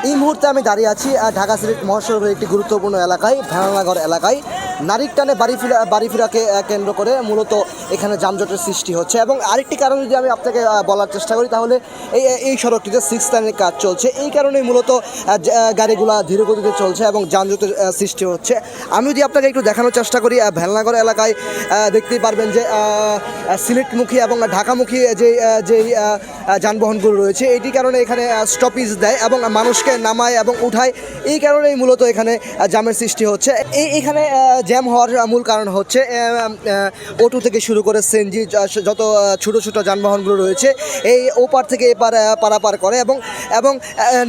এই মুহূর্তে আমি দাঁড়িয়ে আছি ঢাকা সিলেট মহাসড়কের একটি গুরুত্বপূর্ণ এলাকায়, ভেড়ানাগর এলাকায়। নারীর টানে বাড়ি ফিরাকে কেন্দ্র করে মূলত এখানে যানজটের সৃষ্টি হচ্ছে। এবং আরেকটি কারণ যদি আমি আপনাকে বলার চেষ্টা করি, তাহলে এই সড়কটিতে 6 লাইনের কাজ চলছে। এই কারণেই মূলত গাড়িগুলো ধীরগতিতে চলছে এবং যানজটের সৃষ্টি হচ্ছে। আমি যদি আপনাকে একটু দেখানোর চেষ্টা করি, ভেড়ানাগর এলাকায় দেখতেই পারবেন যে সিলেটমুখী এবং ঢাকামুখী যেই যানবাহনগুলো রয়েছে, এটি কারণে এখানে স্টপেজ দেয় এবং মানুষকে নামায় এবং উঠায়। এই কারণেই মূলত এখানে জ্যামের সৃষ্টি হচ্ছে। এখানে জ্যাম হওয়ার মূল কারণ হচ্ছে অটো থেকে শুরু করে সিএনজি যত ছোটো ছোটো যানবাহনগুলো রয়েছে, এই ওপার থেকে এপার পারাপার করে এবং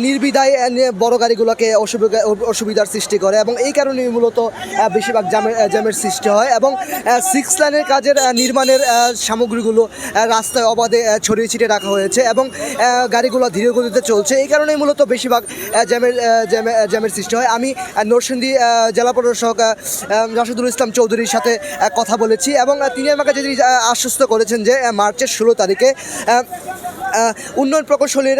নির্বিধায় বড় গাড়িগুলোকে অসুবিধার সৃষ্টি করে। এবং এই কারণেই মূলত বেশিরভাগ জ্যামের সৃষ্টি হয়। এবং 6 লাইনের কাজের নির্মাণের সামগ্রীগুলো রাস্তায় অবাধে ছড়িয়ে ছিটিয়ে রাখা হয়েছে এবং গাড়িগুলো ধীরে গতিতে চলছে। এই কারণেই মূলত বেশিরভাগ জ্যামের সৃষ্টি হয়। আমি নরসিংদী জেলা প্রশাসক রাশেদুল ইসলাম চৌধুরীর সাথে কথা বলেছি এবং তিনি আমাকে যদি আশ্বস্ত করেছেন যে মার্চের 16 তারিখে উন্নয়ন প্রকৌশলীর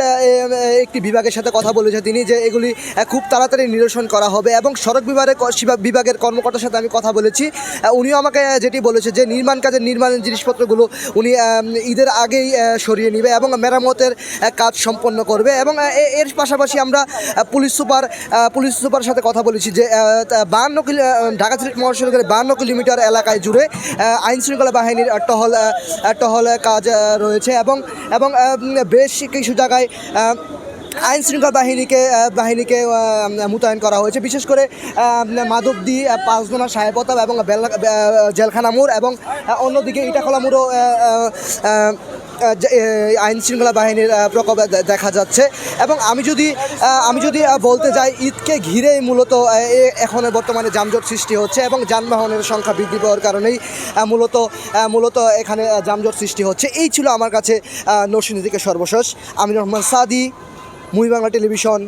একটি বিভাগের সাথে কথা বলেছে তিনি, যে এগুলি খুব তাড়াতাড়ি নিরসন করা হবে। এবং সড়ক বিভাগের কর্মকর্তার সাথে আমি কথা বলেছি, উনিও আমাকে যেটি বলেছে যে নির্মাণের জিনিসপত্রগুলো উনি ঈদের আগেই সরিয়ে নেবে এবং মেরামতের কাজ সম্পন্ন করবে। এবং এর পাশাপাশি আমরা পুলিশ সুপার সাথে কথা বলেছি যে 52 ঢাকা সিলেট মহাসড়কের 52 কিলোমিটার এলাকায় জুড়ে আইনশৃঙ্খলা বাহিনীর টহল কাজ রয়েছে এবং বেশ কিছু জায়গায় আইনশৃঙ্খলা বাহিনীকে মোতায়েন করা হয়েছে। বিশেষ করে মাধবদী, পাঁচদোনা, সাহেবতাব এবং জেলখানা মোড় এবং অন্যদিকে ইটাখলা মোড়ও আইনশৃঙ্খলা বাহিনীর প্রকোপ দেখা যাচ্ছে। এবং আমি যদি বলতে যাই, ঈদকে ঘিরেই মূলত এখন বর্তমানে যানজট সৃষ্টি হচ্ছে এবং যানবাহনের সংখ্যা বৃদ্ধি পাওয়ার কারণেই মূলত এখানে যানজট সৃষ্টি হচ্ছে। এই ছিল আমার কাছে নরসিংদী থেকে সর্বশেষ। আমিনুর রহমান সাদি, মুভি বাংলা টেলিভিশন।